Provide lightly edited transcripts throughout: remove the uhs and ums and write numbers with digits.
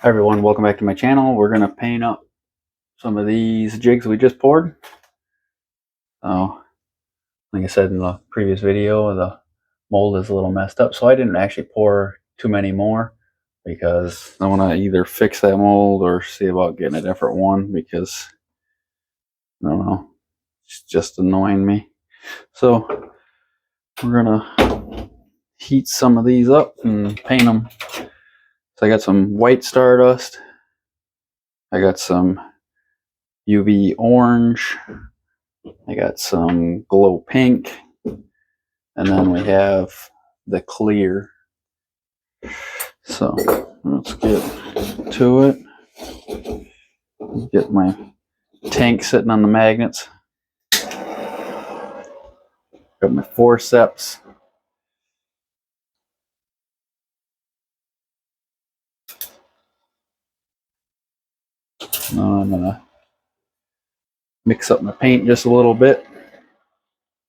Hi everyone, welcome back to my channel. We're going to paint up some of these jigs we just poured. So, like I said in the previous video, the mold is a little messed up, so I didn't actually pour too many more because I want to either fix that mold or see about getting a different one because, I don't know, it's just annoying me. So, we're going to heat some of these up and paint them. So I got some white stardust. I got some UV orange. I got some glow pink, and then we have the clear. So let's get to it. Get my tank sitting on the magnets. Got my forceps. Now I'm gonna mix up my paint just a little bit.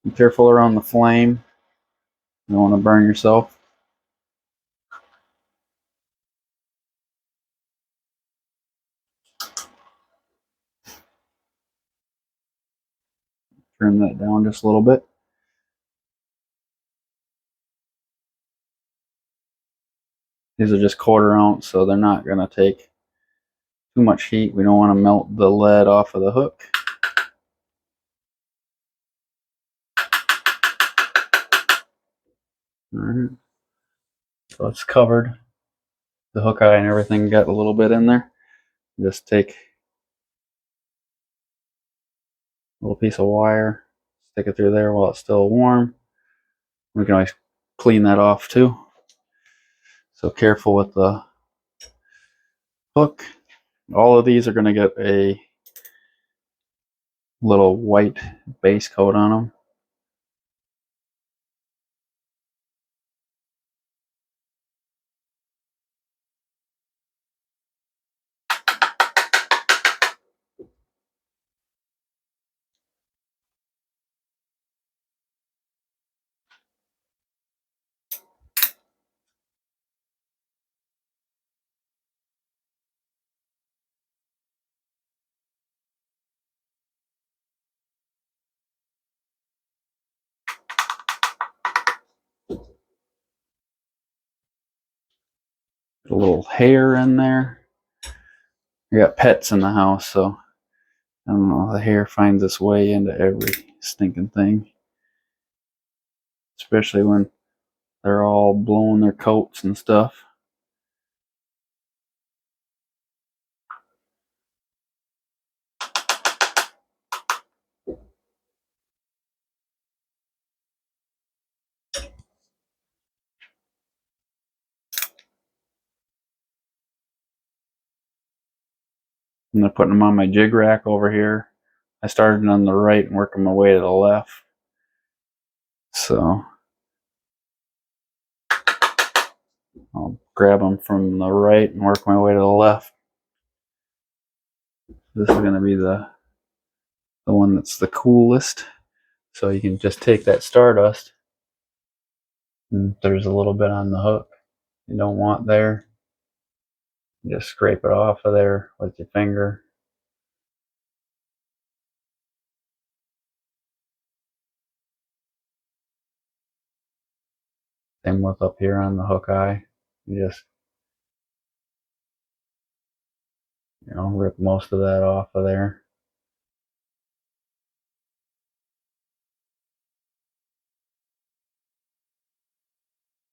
Be careful around the flame. You don't want to burn yourself. Turn that down just a little bit. These are just 1/4 ounce, so they're not going to take too much heat. We don't want to melt the lead off of the hook. Alright. So it's covered. The hook eye and everything got a little bit in there. Just take a little piece of wire, stick it through there while it's still warm. We can always clean that off too. So careful with the hook. All of these are going to get a little white base coat on them. A little hair in there. We got pets in the house, so I don't know, the hair finds its way into every stinking thing. Especially when they're all blowing their coats and stuff. And they're putting them on my jig rack over here. I started on the right and working my way to the left. So I'll grab them from the right and work my way to the left. This is going to be the one that's the coolest. So you can just take that stardust, and there's a little bit on the hook you don't want there. Just scrape it off of there with your finger. Same with up here on the hook eye. You just, rip most of that off of there.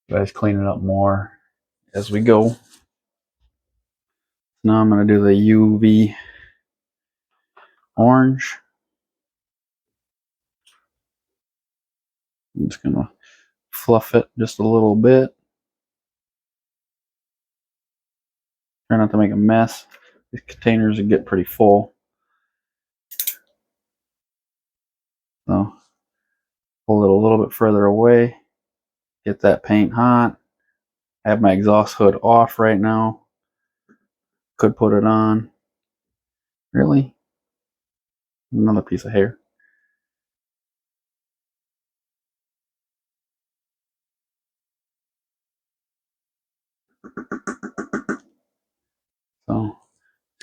Guys, clean it up more as we go. Now I'm going to do the UV orange. I'm just going to fluff it just a little bit. Try not to make a mess. These containers will get pretty full. So pull it a little bit further away. Get that paint hot. I have my exhaust hood off right now. Could put it on. Really? Another piece of hair.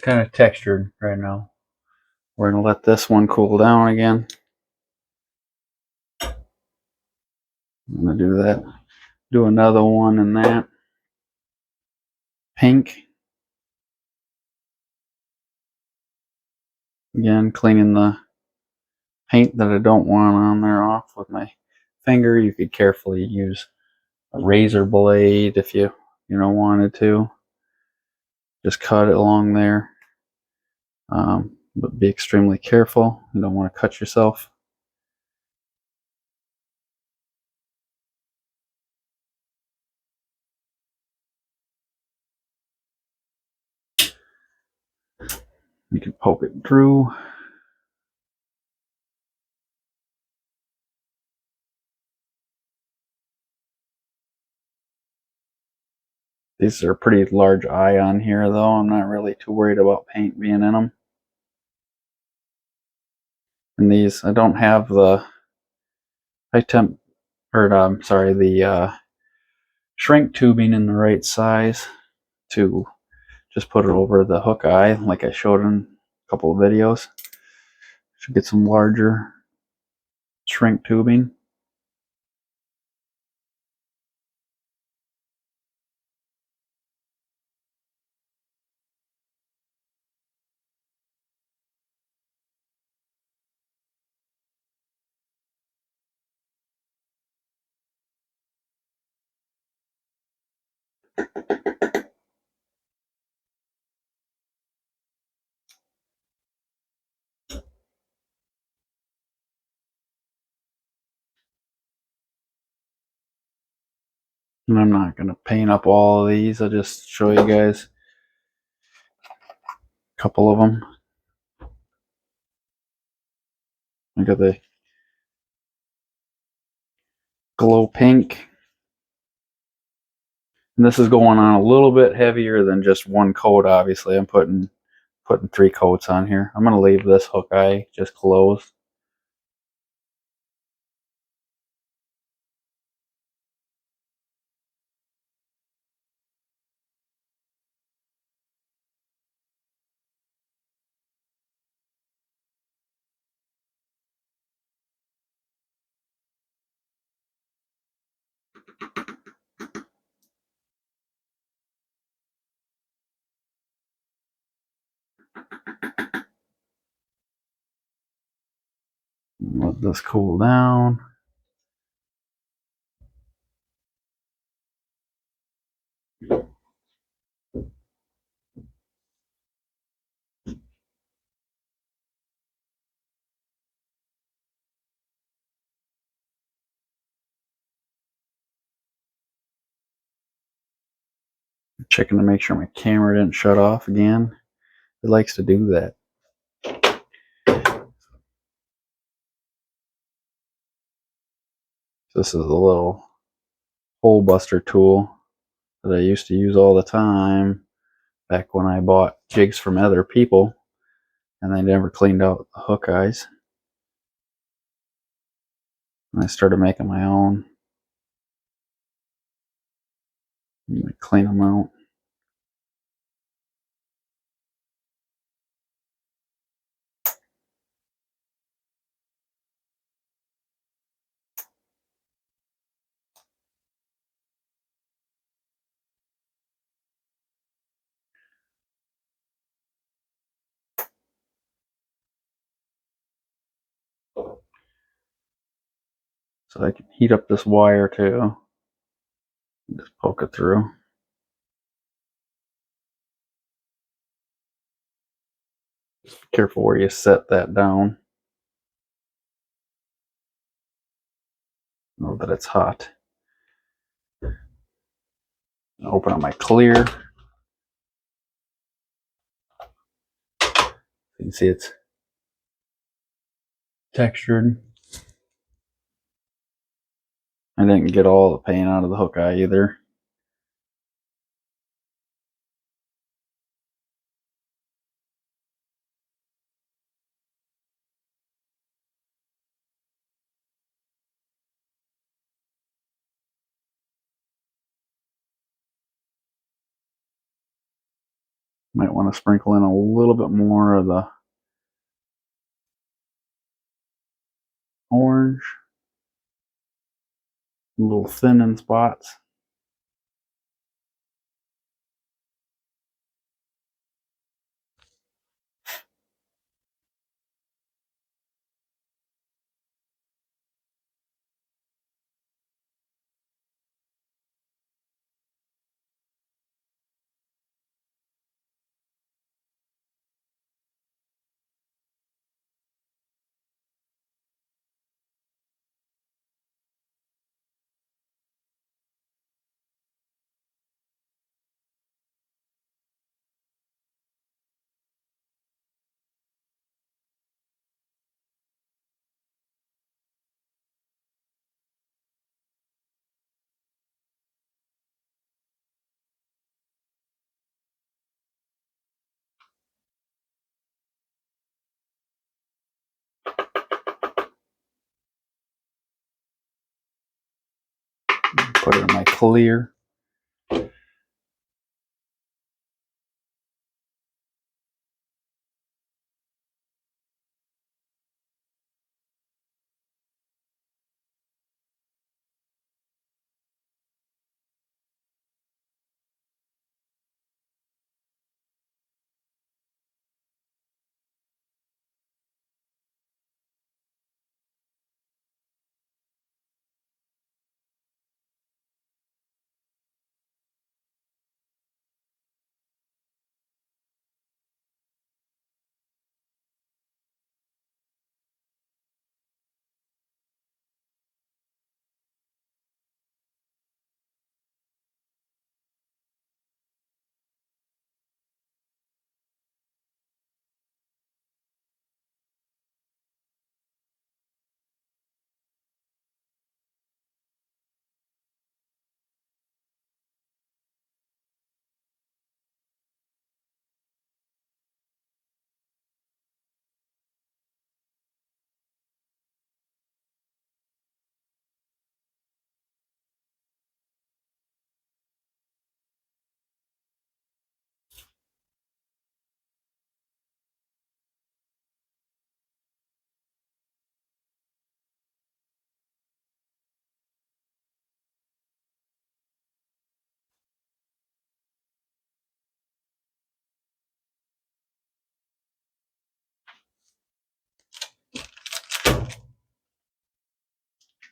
kind of textured right now. We're going to let this one cool down again. I'm going to do that. Do another one in that pink. Again, cleaning the paint that I don't want on there off with my finger. You could carefully use a razor blade if you wanted to. Just cut it along there. But be extremely careful. You don't want to cut yourself. You can poke it through. These are a pretty large eye on here, though. I'm not really too worried about paint being in them. And these, I don't have the high temp, or I'm sorry, the shrink tubing in the right size to just put it over the hook eye, like I showed in a couple of videos. Should get some larger shrink tubing. And I'm not going to paint up all of these. I'll just show you guys a couple of them. I got the glow pink. And this is going on a little bit heavier than just one coat, obviously. I'm putting 3 coats on here. I'm going to leave this hook eye just closed. Let this cool down. Checking to make sure my camera didn't shut off again. It likes to do that. This is a little hole buster tool that I used to use all the time back when I bought jigs from other people and I never cleaned out the hook eyes. And I started making my own. I'm gonna clean them out. So I can heat up this wire too. Just poke it through. Just be careful where you set that down. Know that it's hot. Open up my clear. You can see it's textured. I didn't get all the paint out of the hook eye either. Might want to sprinkle in a little bit more of the orange, a little thin in spots. Put it in my clear.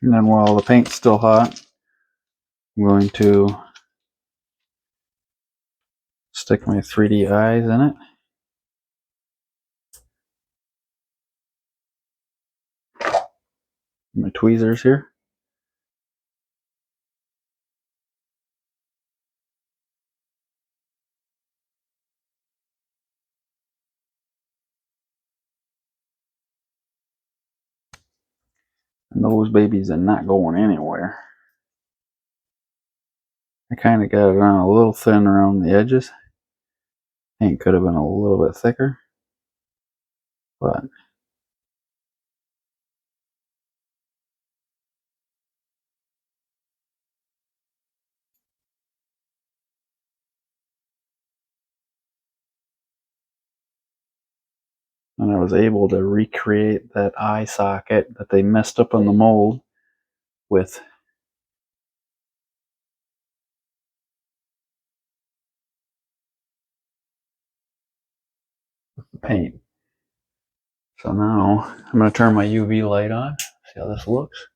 And then while the paint's still hot, I'm going to stick my 3D eyes in it. My tweezers here. And those babies are not going anywhere. I kind of got it on a little thin around the edges. Paint could have been a little bit thicker, but and I was able to recreate that eye socket that they messed up on the mold with the paint. So now I'm going to turn my UV light on, see how this looks.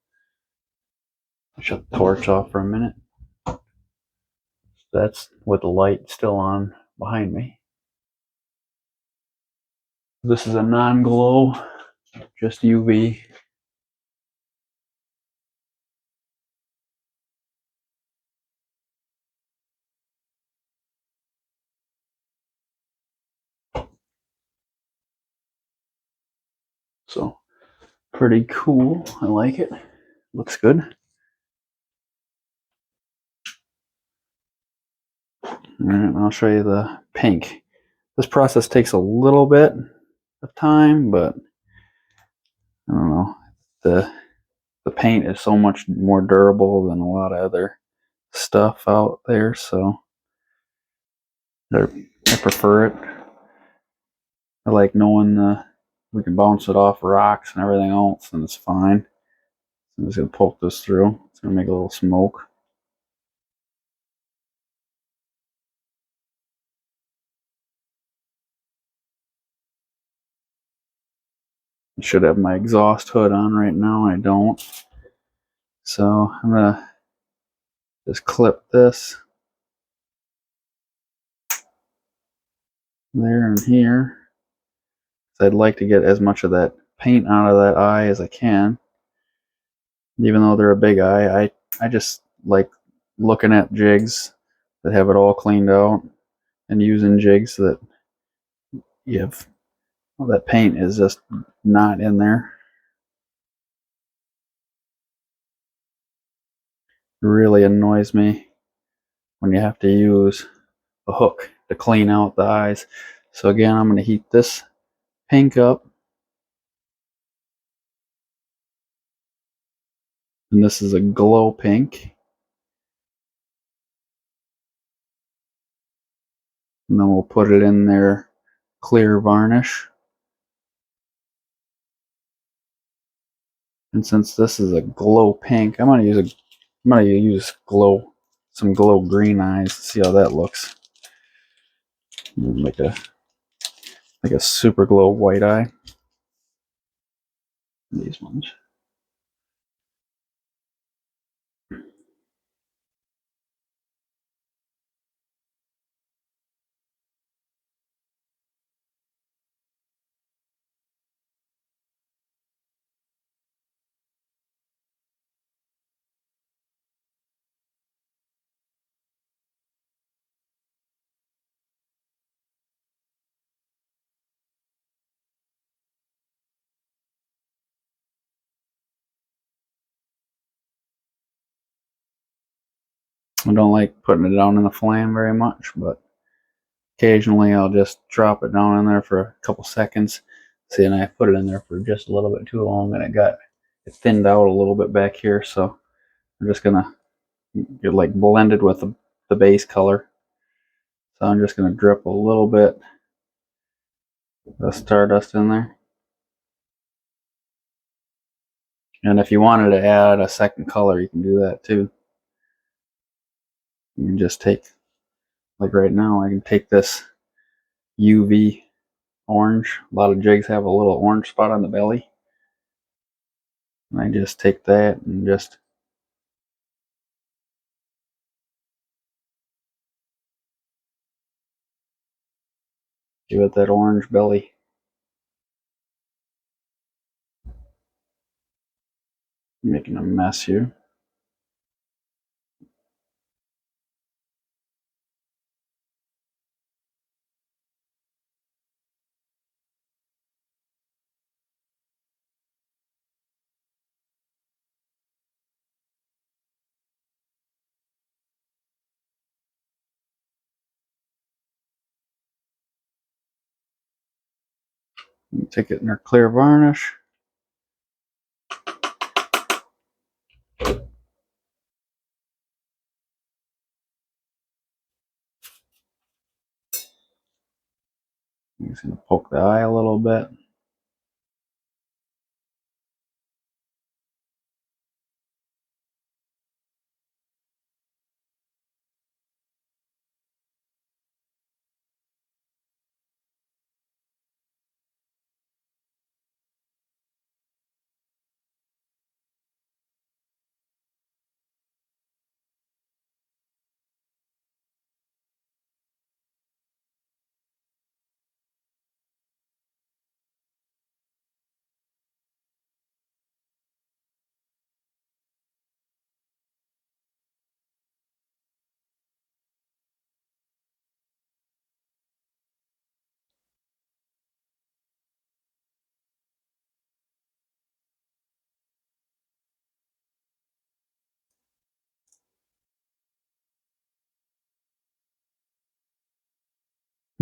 I'll shut the torch off for a minute. That's with the light still on behind me. This is a non-glow, just UV. So pretty cool. I like it. Looks good. And I'll show you the pink. This process takes a little bit of time, but I don't know. The paint is so much more durable than a lot of other stuff out there, so I prefer it. I like knowing we can bounce it off rocks and everything else, and it's fine. I'm just going to poke this through. It's going to make a little smoke. I should have my exhaust hood on right now. I don't. So I'm going to just clip this there and here. So I'd like to get as much of that paint out of that eye as I can. Even though they're a big eye, I just like looking at jigs that have it all cleaned out and using jigs that you have, well, that paint is just not in there. It really annoys me when you have to use a hook to clean out the eyes. So again, I'm going to heat this pink up. And this is a glow pink. And then we'll put it in their clear varnish. And since this is a glow pink, I'm gonna use some glow green eyes to see how that looks. Make a super glow white eye. These ones. I don't like putting it down in the flame very much, but occasionally I'll just drop it down in there for a couple seconds. See, and I put it in there for just a little bit too long, and it thinned out a little bit back here. So I'm just gonna get like blended with the base color. So I'm just gonna drip a little bit of Stardust in there. And if you wanted to add a second color, you can do that too. You can just take, like right now, I can take this UV orange. A lot of jigs have a little orange spot on the belly. And I just take that and just give it that orange belly. I'm making a mess here. Take it in our clear varnish. I'm just going to poke the eye a little bit.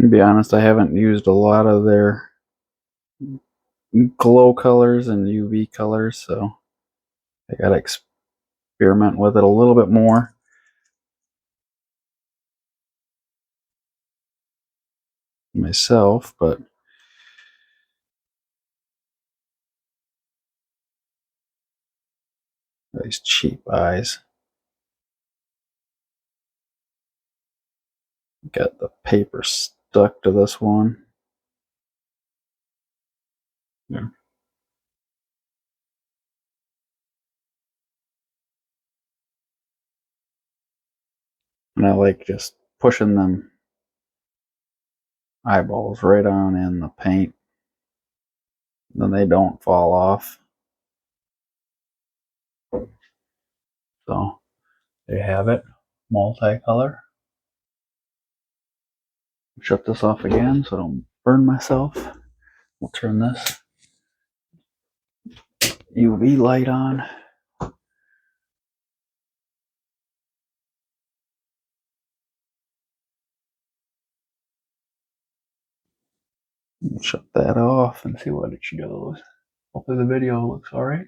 To be honest, I haven't used a lot of their glow colors and UV colors, so I gotta experiment with it a little bit more. myself, but these cheap eyes. Got the paper stuck to this one. Yeah. And I like just pushing them eyeballs right on in the paint. Then they don't fall off. So there you have it, multicolor. Shut this off again so I don't burn myself. We'll turn this UV light on. We'll shut that off and see what it shows. Hopefully the video looks alright.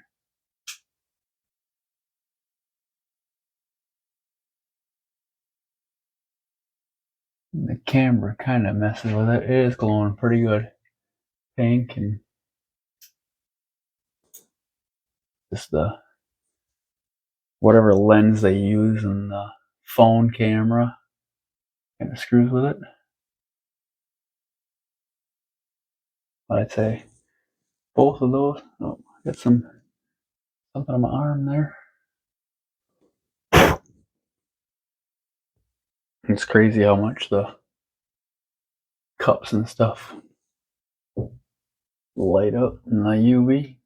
The camera kind of messes with it. It is glowing pretty good. Pink and just the whatever lens they use in the phone camera kind of screws with it. But I'd say both of those. Oh, I got something on my arm there. It's crazy how much the cups and stuff light up in the UV.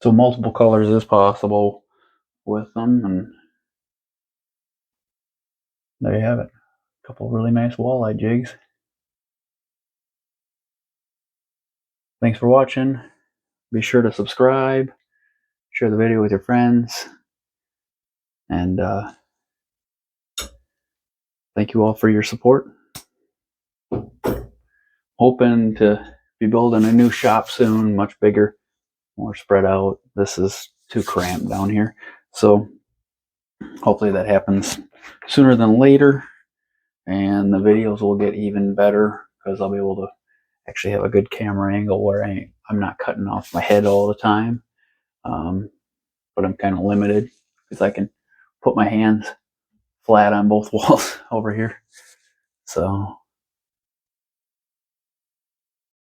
So multiple colors is possible with them, and there you have it. A couple really nice walleye jigs. Thanks for watching. Be sure to subscribe, share the video with your friends, and thank you all for your support. Hoping to be building a new shop soon, much bigger, more spread out. This is too cramped down here. So hopefully that happens sooner than later, and the videos will get even better because I'll be able to actually have a good camera angle where I'm not cutting off my head all the time. But I'm kind of limited because I can put my hands flat on both walls over here. So